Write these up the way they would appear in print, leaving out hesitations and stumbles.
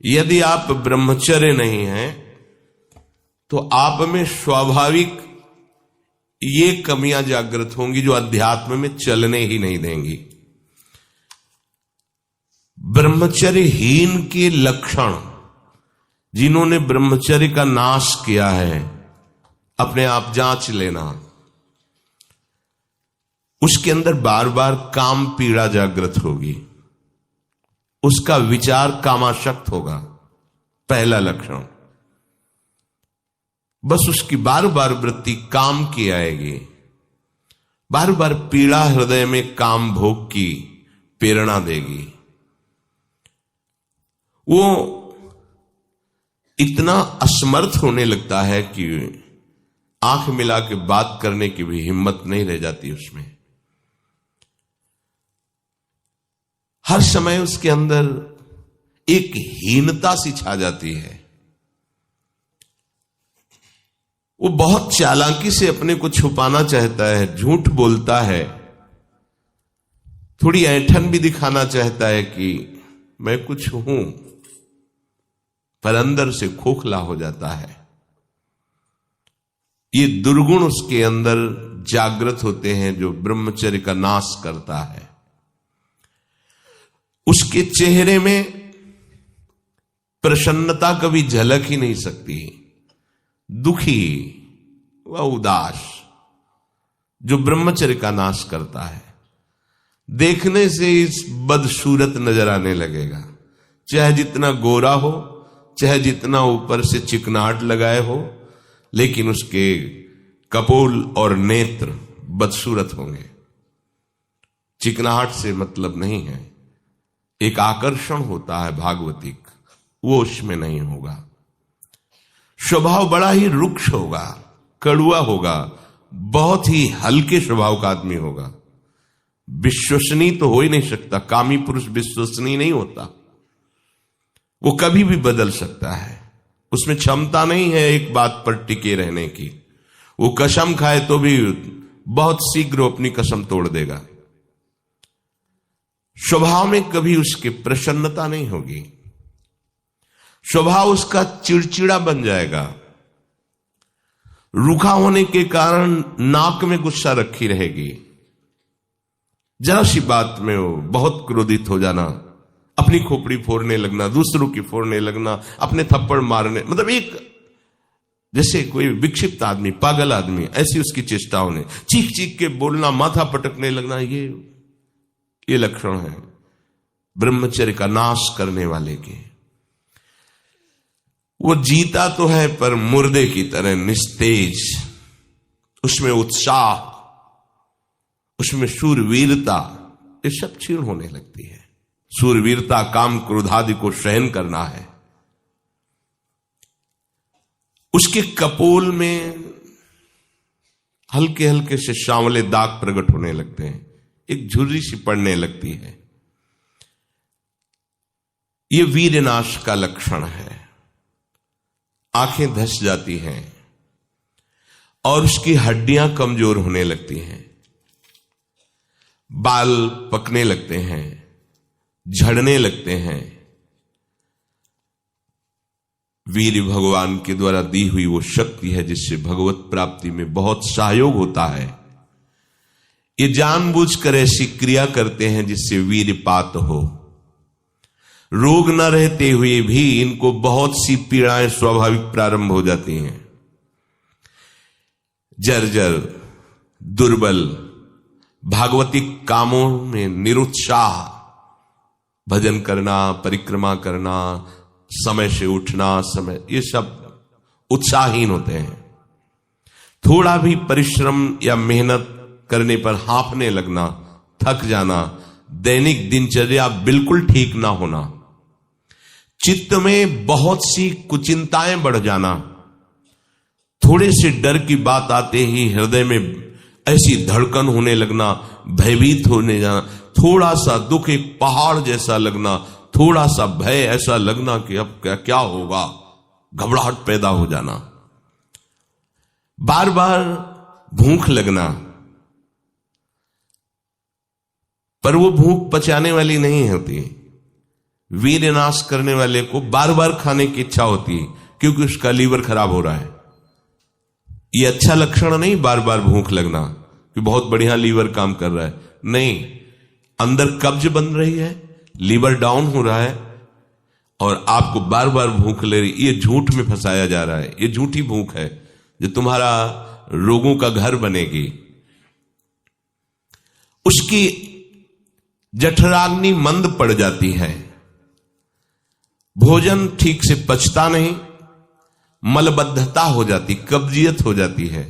यदि आप ब्रह्मचर्य नहीं हैं तो आप में स्वाभाविक ये कमियां जागृत होंगी जो अध्यात्म में चलने ही नहीं देंगी। ब्रह्मचर्यहीन के लक्षण, जिन्होंने ब्रह्मचर्य का नाश किया है, अपने आप जांच लेना। उसके अंदर बार बार काम पीड़ा जागृत होगी, उसका विचार कामाशक्त होगा, पहला लक्षण। बस उसकी बार बार वृत्ति काम की आएगी, बार बार पीड़ा हृदय में काम भोग की प्रेरणा देगी। वो इतना असमर्थ होने लगता है कि आंख मिला के बात करने की भी हिम्मत नहीं रह जाती उसमें। हर समय उसके अंदर एक हीनता सी छा जाती है। वो बहुत चालाकी से अपने को छुपाना चाहता है, झूठ बोलता है, थोड़ी ऐंठन भी दिखाना चाहता है कि मैं कुछ हूं, पर अंदर से खोखला हो जाता है। ये दुर्गुण उसके अंदर जागृत होते हैं जो ब्रह्मचर्य का नाश करता है। उसके चेहरे में प्रसन्नता कभी झलक ही नहीं सकती, दुखी व उदास, जो ब्रह्मचर्य का नाश करता है। देखने से इस बदसूरत नजर आने लगेगा, चाहे जितना गोरा हो, चाहे जितना ऊपर से चिकनाहट लगाए हो, लेकिन उसके कपोल और नेत्र बदसूरत होंगे। चिकनाहट से मतलब नहीं है, एक आकर्षण होता है भागवतिक, वो उसमें नहीं होगा। स्वभाव बड़ा ही रुक्ष होगा, कड़ुआ होगा, बहुत ही हल्के स्वभाव का आदमी होगा। विश्वसनीय तो हो ही नहीं सकता, कामी पुरुष विश्वसनीय नहीं होता। वो कभी भी बदल सकता है, उसमें क्षमता नहीं है एक बात पर टिके रहने की। वो कसम खाए तो भी बहुत शीघ्र अपनी कसम तोड़ देगा। स्वभाव में कभी उसकी प्रसन्नता नहीं होगी, स्वभाव उसका चिड़चिड़ा बन जाएगा। रूखा होने के कारण नाक में गुस्सा रखी रहेगी, जरा सी बात में वो बहुत क्रोधित हो जाना, अपनी खोपड़ी फोड़ने लगना, दूसरों की फोड़ने लगना, अपने थप्पड़ मारने, मतलब एक जैसे कोई विक्षिप्त आदमी, पागल आदमी, ऐसी उसकी चेष्टा होने, चीख चीख के बोलना, माथा पटकने लगना, ये लक्षण है ब्रह्मचर्य का नाश करने वाले के। वो जीता तो है पर मुर्दे की तरह निस्तेज, उसमें उत्साह, उसमें शूरवीरता, ये सब क्षीण होने लगती है। शूरवीरता काम क्रोधादि को सहन करना है। उसके कपोल में हल्के हल्के से सांवले दाग प्रकट होने लगते हैं, एक झुर्री सी पड़ने लगती है। ये वीरनाश का लक्षण है। आंखें धस जाती हैं और उसकी हड्डियां कमजोर होने लगती हैं, बाल पकने लगते हैं, झड़ने लगते हैं। वीर भगवान के द्वारा दी हुई वो शक्ति है जिससे भगवत प्राप्ति में बहुत सहयोग होता है। ये जानबूझकर ऐसी क्रिया करते हैं जिससे वीरपात हो। रोग न रहते हुए भी इनको बहुत सी पीड़ाएं स्वाभाविक प्रारंभ हो जाती हैं। जर्जर, दुर्बल, भागवतिक कामों में निरुत्साह, भजन करना, परिक्रमा करना, समय से उठना, समय, ये सब उत्साहहीन होते हैं। थोड़ा भी परिश्रम या मेहनत करने पर हांफने लगना, थक जाना, दैनिक दिनचर्या बिल्कुल ठीक ना होना, चित्त में बहुत सी कुचिंताएं बढ़ जाना, थोड़े से डर की बात आते ही हृदय में ऐसी धड़कन होने लगना, भयभीत होने जाना, थोड़ा सा दुख एक पहाड़ जैसा लगना, थोड़ा सा भय ऐसा लगना कि अब क्या क्या होगा, घबराहट पैदा हो जाना, बार बार भूख लगना, पर वो भूख पचाने वाली नहीं होती, वीर्य नाश करने वाले को बार बार खाने की इच्छा होती है क्योंकि उसका लीवर खराब हो रहा है। ये अच्छा लक्षण नहीं बार बार भूख लगना कि बहुत बढ़िया लीवर काम कर रहा है, नहीं, अंदर कब्ज बन रही है, लीवर डाउन हो रहा है और आपको बार बार भूख ले रही। ये झूठ में फंसाया जा रहा है, ये झूठी भूख है जो तुम्हारा रोगों का घर बनेगी। उसकी जठराग्नि मंद पड़ जाती है, भोजन ठीक से पचता नहीं, मलबद्धता हो जाती, कब्जियत हो जाती है,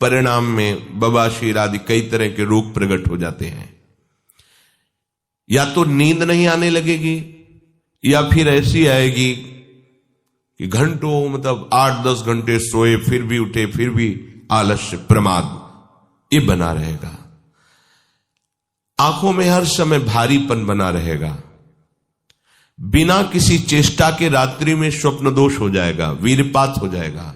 परिणाम में बवासीर आदि कई तरह के रोग प्रकट हो जाते हैं। या तो नींद नहीं आने लगेगी या फिर ऐसी आएगी कि घंटों मतलब 8-10 घंटे सोए फिर भी उठे फिर भी आलस्य प्रमाद ये बना रहेगा। आंखों में हर समय भारीपन बना रहेगा, बिना किसी चेष्टा के रात्रि में स्वप्न दोष हो जाएगा, वीरपात हो जाएगा।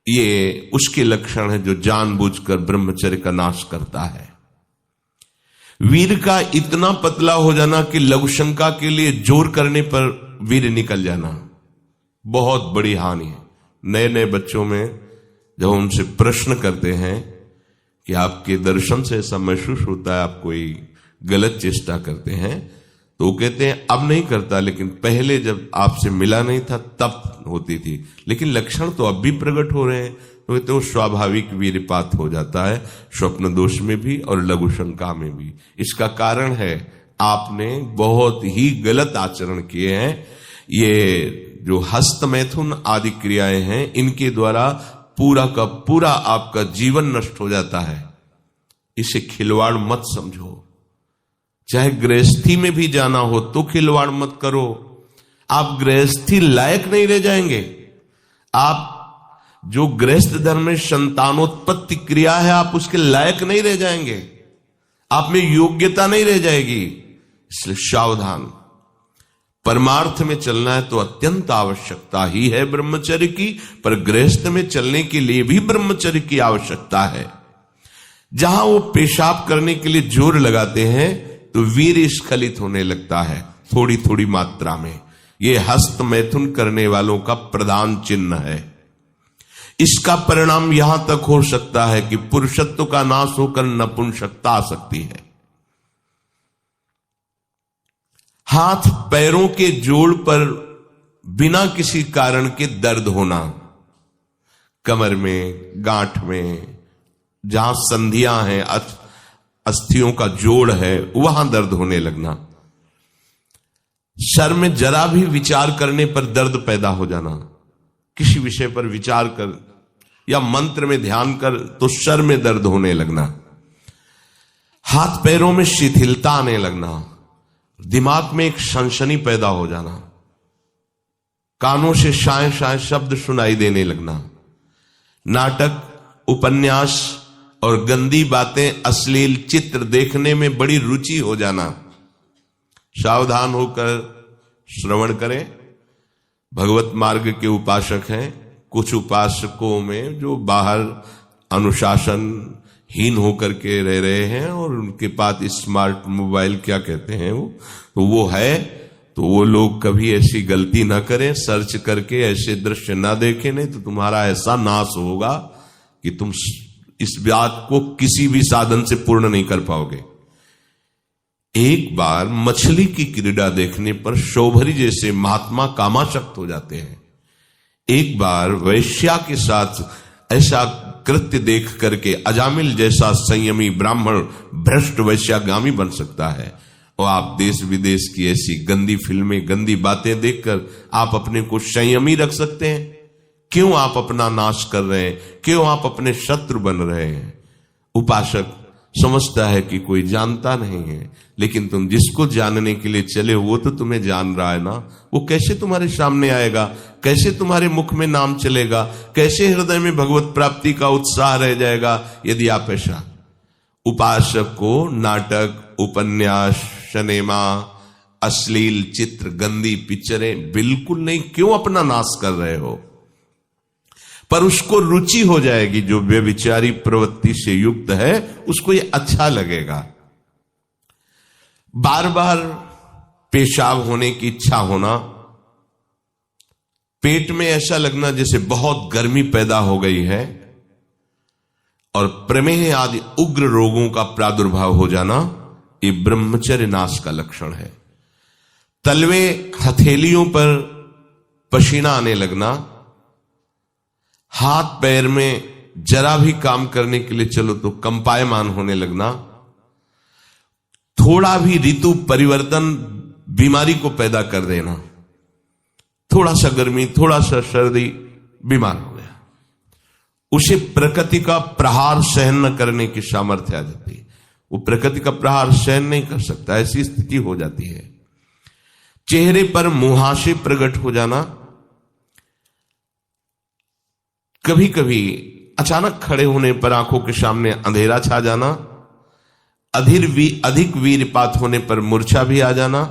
ये उसके लक्षण है जो जानबूझकर ब्रह्मचर्य का नाश करता है। वीर का इतना पतला हो जाना कि लघुशंका के लिए जोर करने पर वीर निकल जाना बहुत बड़ी हानि है। नए नए बच्चों में जब उनसे प्रश्न करते हैं कि आपके दर्शन से ऐसा महसूस होता है आप कोई गलत चेष्टा करते हैं, तो वो कहते हैं अब नहीं करता, लेकिन पहले जब आपसे मिला नहीं था तब होती थी, लेकिन लक्षण तो अब भी प्रकट हो रहे हैं। तो कहते हैं स्वाभाविक वीरपात हो जाता है, स्वप्न दोष में भी और लघु शंका में भी। इसका कारण है आपने बहुत ही गलत आचरण किए हैं। ये जो हस्त मैथुन आदि क्रियाएं हैं, इनके द्वारा पूरा का पूरा आपका जीवन नष्ट हो जाता है। इसे खिलवाड़ मत समझो। चाहे गृहस्थी में भी जाना हो तो खिलवाड़ मत करो। आप गृहस्थी लायक नहीं रह जाएंगे। आप जो गृहस्थ धर्म में संतानोत्पत्ति क्रिया है, आप उसके लायक नहीं रह जाएंगे, आप में योग्यता नहीं रह जाएगी। इसलिए सावधान। परमार्थ में चलना है तो अत्यंत आवश्यकता ही है ब्रह्मचर्य की, पर गृहस्थ में चलने के लिए भी ब्रह्मचर्य की आवश्यकता है। जहां वो पेशाब करने के लिए जोर लगाते हैं तो वीर्य स्खलित होने लगता है थोड़ी थोड़ी मात्रा में। ये हस्त मैथुन करने वालों का प्रधान चिन्ह है। इसका परिणाम यहां तक हो सकता है कि पुरुषत्व का नाश होकर नपुंसकता आ सकती है। हाथ पैरों के जोड़ पर बिना किसी कारण के दर्द होना, कमर में, गांठ में, जहां संधियां हैं, अस्थियों का जोड़ है, वहां दर्द होने लगना। सर में जरा भी विचार करने पर दर्द पैदा हो जाना। किसी विषय पर विचार कर या मंत्र में ध्यान कर तो सर में दर्द होने लगना। हाथ पैरों में शिथिलता आने लगना। दिमाग में एक सनसनी पैदा हो जाना। कानों से शाय शाय शब्द सुनाई देने लगना। नाटक, उपन्यास और गंदी बातें, अश्लील चित्र देखने में बड़ी रुचि हो जाना। सावधान होकर श्रवण करें। भगवत मार्ग के उपासक हैं। कुछ उपासकों में जो बाहर अनुशासनहीन होकर के रह रहे हैं और उनके पास स्मार्ट मोबाइल क्या कहते हैं वो है, तो वो लोग कभी ऐसी गलती ना करें, सर्च करके ऐसे दृश्य ना देखें, नहीं तो तुम्हारा ऐसा नाश होगा कि तुम इस बात को किसी भी साधन से पूर्ण नहीं कर पाओगे। एक बार मछली की क्रीड़ा देखने पर शोभरी जैसे महात्मा कामाशक्त हो जाते हैं। एक बार वैश्या के साथ ऐसा कृत्य देख करके अजामिल जैसा संयमी ब्राह्मण भ्रष्ट वैश्यागामी बन सकता है। और आप देश विदेश की ऐसी गंदी फिल्में, गंदी बातें देखकर आप अपने को संयमी रख सकते हैं? क्यों आप अपना नाश कर रहे हैं? क्यों आप अपने शत्रु बन रहे हैं? उपासक समझता है कि कोई जानता नहीं है, लेकिन तुम जिसको जानने के लिए चले वो तो तुम्हें जान रहा है ना। वो कैसे तुम्हारे सामने आएगा? कैसे तुम्हारे मुख में नाम चलेगा? कैसे हृदय में भगवत प्राप्ति का उत्साह रह जाएगा यदि आप ऐसा? उपासक को नाटक, उपन्यास, सिनेमा, अश्लील चित्र, गंदी पिक्चरें बिल्कुल नहीं। क्यों अपना नाश कर रहे हो? पर उसको रुचि हो जाएगी। जो व्यभिचारी प्रवृत्ति से युक्त है उसको ये अच्छा लगेगा। बार बार पेशाब होने की इच्छा होना, पेट में ऐसा लगना जैसे बहुत गर्मी पैदा हो गई है, और प्रमेह आदि उग्र रोगों का प्रादुर्भाव हो जाना, ये ब्रह्मचर्य नाश का लक्षण है। तलवे हथेलियों पर पसीना आने लगना, हाथ पैर में जरा भी काम करने के लिए चलो तो कंपायमान होने लगना, थोड़ा भी ऋतु परिवर्तन बीमारी को पैदा कर देना, थोड़ा सा गर्मी थोड़ा सा सर्दी बीमार हो गया, उसे प्रकृति का प्रहार सहन न करने की सामर्थ्य आ जाती है। वो प्रकृति का प्रहार सहन नहीं कर सकता, ऐसी स्थिति हो जाती है। चेहरे पर मुहासे प्रकट हो जाना, कभी कभी अचानक खड़े होने पर आंखों के सामने अंधेरा छा जाना, अधिक वीरपात होने पर मूर्छा भी आ जाना,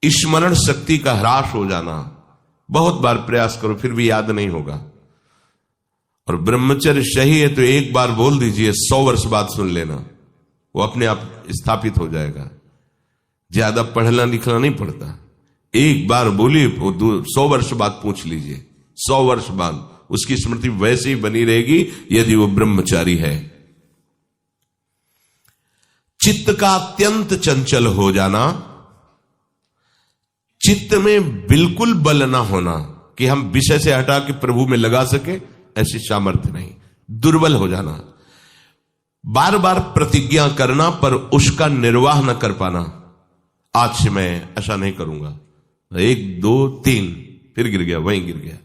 स्मरण शक्ति का ह्रास हो जाना, बहुत बार प्रयास करो फिर भी याद नहीं होगा। और ब्रह्मचर्य सही है तो एक बार बोल दीजिए, 100 वर्ष बाद सुन लेना, वो अपने आप स्थापित हो जाएगा। ज्यादा पढ़ना लिखना नहीं पड़ता, एक बार बोलिए, वो 100 वर्ष बाद पूछ लीजिए, 100 वर्ष बाद उसकी स्मृति वैसे ही बनी रहेगी यदि वो ब्रह्मचारी है। चित्त का अत्यंत चंचल हो जाना, चित्त में बिल्कुल बल ना होना कि हम विषय से हटा के प्रभु में लगा सके, ऐसी सामर्थ्य नहीं, दुर्बल हो जाना, बार बार प्रतिज्ञा करना पर उसका निर्वाह न कर पाना, आज से मैं ऐसा नहीं करूंगा, 1 2 3 फिर गिर गया, वहीं गिर गया।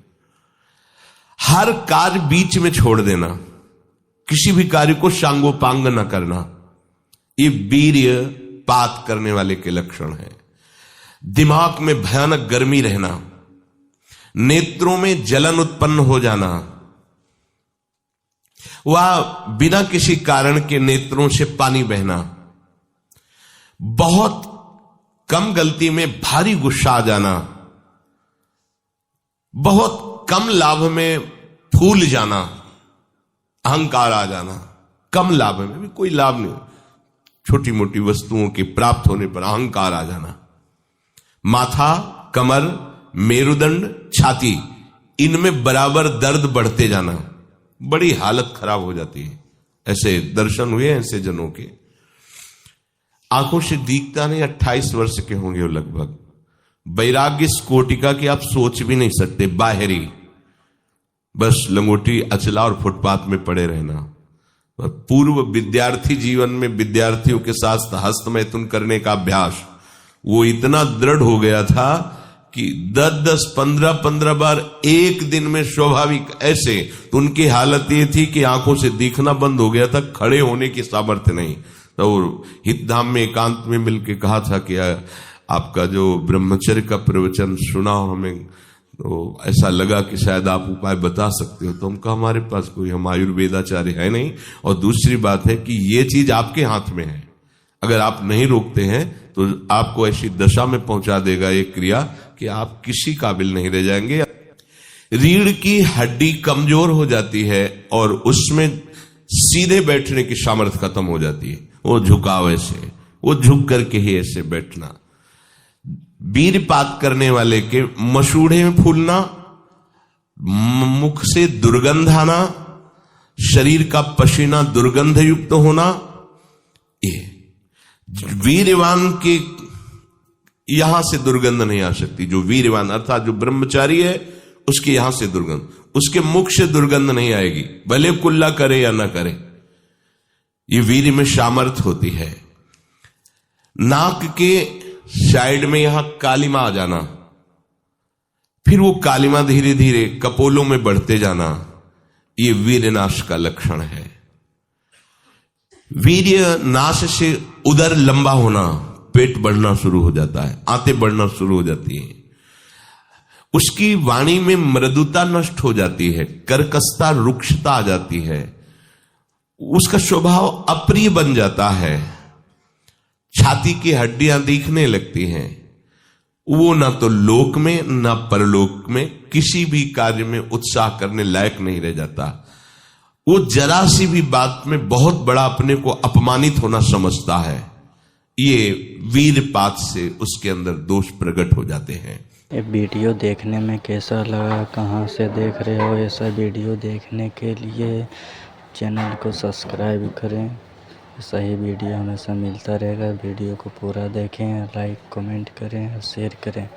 हर कार्य बीच में छोड़ देना, किसी भी कार्य को सांगोपांग न करना, ये वीर्य पात करने वाले के लक्षण है। दिमाग में भयानक गर्मी रहना, नेत्रों में जलन उत्पन्न हो जाना, वह बिना किसी कारण के नेत्रों से पानी बहना, बहुत कम गलती में भारी गुस्सा आ जाना, बहुत कम लाभ में फूल जाना, अहंकार आ जाना, कम लाभ में भी कोई लाभ नहीं, छोटी मोटी वस्तुओं के प्राप्त होने पर अहंकार आ जाना, माथा, कमर, मेरुदंड, छाती, इनमें बराबर दर्द बढ़ते जाना, बड़ी हालत खराब हो जाती है। ऐसे दर्शन हुए ऐसे जनों के, आंखों से दिखता नहीं, 28 वर्ष के होंगे वो लगभग, वैराग्य इस कोटि का कि आप सोच भी नहीं सकते, बाहरी बस लंगोटी अचला और फुटपाथ में पड़े रहना। पूर्व विद्यार्थी जीवन में विद्यार्थियों के साथ हस्तमैथुन करने का अभ्यास वो इतना दृढ़ हो गया था कि 10-10, 15-15 बार एक दिन में स्वाभाविक ऐसे, तो उनकी हालत ये थी कि आंखों से दिखना बंद हो गया था, खड़े होने की सामर्थ्य नहीं। तो हितधाम में एकांत में मिलकर कहा था कि आपका जो ब्रह्मचर्य का प्रवचन सुना हमें, तो ऐसा लगा कि शायद आप उपाय बता सकते हो। तो हम कहा हमारे पास कोई, हम आयुर्वेदाचार्य है नहीं, और दूसरी बात है कि ये चीज आपके हाथ में है, अगर आप नहीं रोकते हैं तो आपको ऐसी दशा में पहुंचा देगा ये क्रिया कि आप किसी काबिल नहीं रह जाएंगे। रीढ़ की हड्डी कमजोर हो जाती है और उसमें सीधे बैठने की सामर्थ्य खत्म हो जाती है, वो झुकाव ऐसे, वो झुक करके ही ऐसे बैठना। वीरपात करने वाले के मसूड़े में फूलना, मुख से दुर्गंध आना, शरीर का पसीना दुर्गंध युक्त होना, ये वीरवान के यहां से दुर्गंध नहीं आ सकती। जो वीरवान अर्थात जो ब्रह्मचारी है उसके यहां से दुर्गंध, उसके मुख से दुर्गंध नहीं आएगी, भले कुल्ला करे या ना करे, ये वीर में सामर्थ्य होती है। नाक के साइड में यहां कालिमा आ जाना, फिर वो कालिमा धीरे धीरे कपोलों में बढ़ते जाना, ये वीर्य नाश का लक्षण है। वीर्य नाश से उदर लंबा होना, पेट बढ़ना शुरू हो जाता है, आंतें बढ़ना शुरू हो जाती हैं, उसकी वाणी में मृदुता नष्ट हो जाती है, कर्कशता रुक्षता आ जाती है, उसका स्वभाव अप्रिय बन जाता है, छाती की हड्डियां दिखने लगती हैं, वो ना तो लोक में ना परलोक में किसी भी कार्य में उत्साह करने लायक नहीं रह जाता। वो जरा सी भी बात में बहुत बड़ा अपने को अपमानित होना समझता है। ये वीरपात से उसके अंदर दोष प्रकट हो जाते हैं। ये वीडियो देखने में कैसा लगा, कहाँ से देख रहे हो? ऐसा वीडियो देखने के लिए चैनल को सब्सक्राइब करें। सही वीडियो हमेशा मिलता रहेगा। वीडियो को पूरा देखें, लाइक कमेंट करें और शेयर करें।